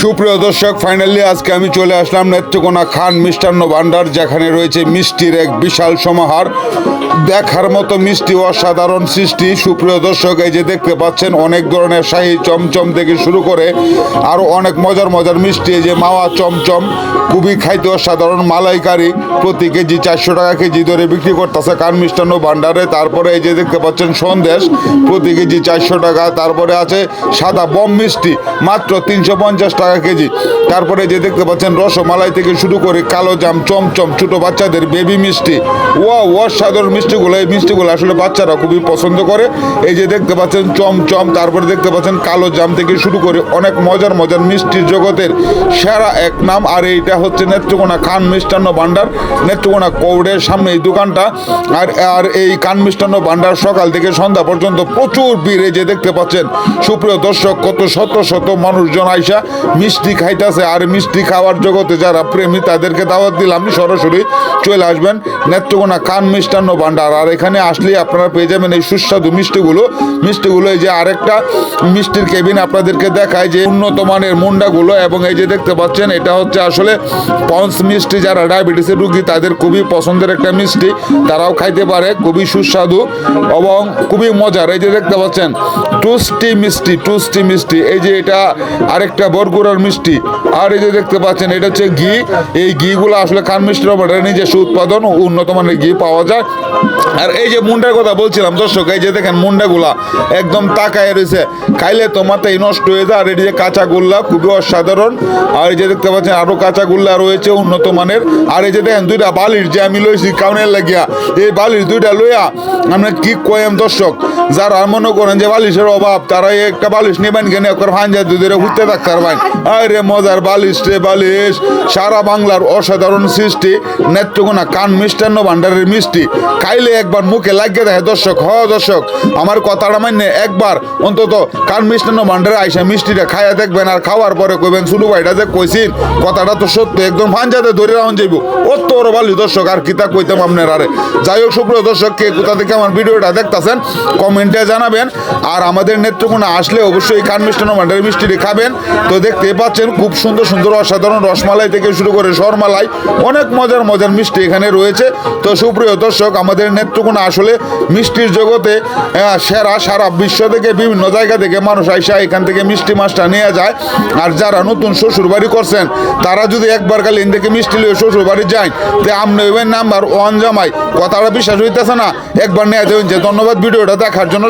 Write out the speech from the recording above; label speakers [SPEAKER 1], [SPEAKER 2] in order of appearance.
[SPEAKER 1] সুপ্রিয় দর্শক, ফাইনালি আজকে আমি চলে আসলাম নেত্রকোনা খান মিষ্টান্ন ভান্ডার, যেখানে রয়েছে মিষ্টির এক বিশাল সমাহার। দেখার মতো মিষ্টি, অসাধারণ সৃষ্টি। সুপ্রিয় দর্শক, এই যে দেখতে পাচ্ছেন অনেক ধরনের শাহী চমচম থেকে শুরু করে আরও অনেক মজার মজার মিষ্টি। এই যে মাওয়া চমচম, খুবই খাইতে অসাধারণ। মালাইকারি প্রতি কেজি 400 টাকা কেজি ধরে বিক্রি করতেছে খান মিষ্টান্ন ভান্ডারে। তারপরে এই যে দেখতে পাচ্ছেন সন্দেশ, প্রতি কেজি 400 টাকা। তারপরে আছে সাদা বম মিষ্টি, মাত্র 350 টাকা কেজি। তারপরে যে দেখতে পাচ্ছেন রসমালাই থেকে শুরু করে কালো জাম, চমচম, ছোট বাচ্চাদের বেবি মিষ্টি। অসাধারণ মিষ্টিগুলো, এই মিষ্টিগুলো আসলে বাচ্চারা খুবই পছন্দ করে। এই যে দেখতে পাচ্ছেন চমচম, তারপরে দেখতে পাচ্ছেন কালো জাম থেকে শুরু করে অনেক মজার মজার মিষ্টির জগতের সেরা এক নাম। আর এইটা হচ্ছে নেত্রকোনা খান মিষ্টান্ন ভান্ডার, নেত্রকোনা কৌড়ের সামনে এই দোকানটা। আর এই খান মিষ্টান্ন ভান্ডার সকাল থেকে সন্ধ্যা পর্যন্ত প্রচুর ভিড়। এই যে দেখতে পাচ্ছেন সুপ্রিয় দর্শক, কত শত শত মানুষজন আইসা মিষ্টি খাইতেছে। আর মিষ্টি খাওয়ার জগতে যারা প্রেমী তাদেরকে দাওয়াত দিলাম, সরাসরি চলে আসবেন নেত্রকোনা খান মিষ্টান্ন ভান্ডার। আর এখানে আসলে আপনারা পেয়ে যাবেন এই সুস্বাদু মিষ্টিগুলো। এই যে আরেকটা মিষ্টির কেবিন আপনাদেরকে দেখায়, যে উন্নত মানের মুন্ডাগুলো। এবং এই যে দেখতে পাচ্ছেন এটা হচ্ছে আসলে পঞ্চ মিষ্টি। যারা ডায়াবেটিসের রুগী তাদের খুবই পছন্দের একটা মিষ্টি, তারাও খাইতে পারে। খুবই সুস্বাদু এবং খুবই মজার। এই যে দেখতে পাচ্ছেন টুস্টি মিষ্টি। এই যে এটা আরেকটা বরগুড়ার মিষ্টি। আর এই যে দেখতে পাচ্ছেন এটা হচ্ছে ঘি। এই ঘিগুলো আসলে খান মিষ্টির ভান্ডারে নিজস্ব উৎপাদন, উন্নত মানের ঘি পাওয়া যায়। আর এই যে মুন্ডার কথা বলছিলাম দর্শক, এই যে দেখেন মুন্ডাগুলা একদম তাকায় রয়েছে, খাইলে তো মাথায় নষ্ট হয়ে যায়। আর এই যে কাঁচাগোল্লা খুবই অসাধারণ। আর এই যে দেখতে পাচ্ছেন আরো কাঁচাগোল্লা রয়েছে উন্নত মানের। আর এই যে দেখেন দুইটা বালির যে আমি লইছি কাউনের লাগিয়া, এই বালির দুইটা লইয়া আমরা কি কইম দর্শক, যারা মনে করেন যে বালিশের অভাব, তারা একটা বালিশ নেবেন কেন করে ভাঞ্জা দুধের ঘুরতে থাকতে পারবেন। আরে মজার বালিশ রে বালিশ। সারা বাংলার অসাধারণ সৃষ্টি নেত্রকোনা খান মিষ্টান্ন ভান্ডারের মিষ্টি। খাইলে একবার মুখে লাগিয়ে দেখে দর্শক। দর্শক, আমার কথাটা মান্য একবার অন্তত খান মিষ্টান্ন ভান্ডারে আইসা মিষ্টিটা খাইয়া দেখবেন। আর খাওয়ার পরে কইবেন শুরু ভাইটা যে কইছিন কথাটা তো সত্য, একদম ভাঞ্জাতে ধরে রাখুন যাইব। অত ওর বালি দর্শক, আর কিতা কইতাম আপনার। আরে যাই হোক সুপ্রিয় দর্শক, কে কোথা থেকে আমার ভিডিওটা দেখতেছেন কমেন্টে জানাবেন। আর আমাদের নেত্রকোনা আসলে অবশ্যই খান মিষ্টান্ন ভান্ডারের মিষ্টিটি খাবেন। তো দেখতে পাচ্ছেন খুব সুন্দর সুন্দর অসাধারণ রসমালাই থেকে শুরু করে সরমালাই, অনেক মজার মজার মিষ্টি এখানে রয়েছে। তো সুপ্রিয় দর্শক, আমাদের নেত্রকোনা আসলে মিষ্টির জগতে সেরা। সারা বিশ্ব থেকে বিভিন্ন জায়গা থেকে মানুষ আইসা এখান থেকে মিষ্টি মাছটা নিয়ে যায়। আর যারা নতুন শ্বশুর বাড়ি করছেন, তারা যদি একবার খালি এখান থেকে মিষ্টি লিয়ে শ্বশুর বাড়ি যায়, তো আপনি হইবেন নাম্বার 1 জামাই। কথাটা বিশ্বাস হইতেছে না? একবার নিয়ে যাবেন। যে ধন্যবাদ ভিডিওটা দেখার জন্য।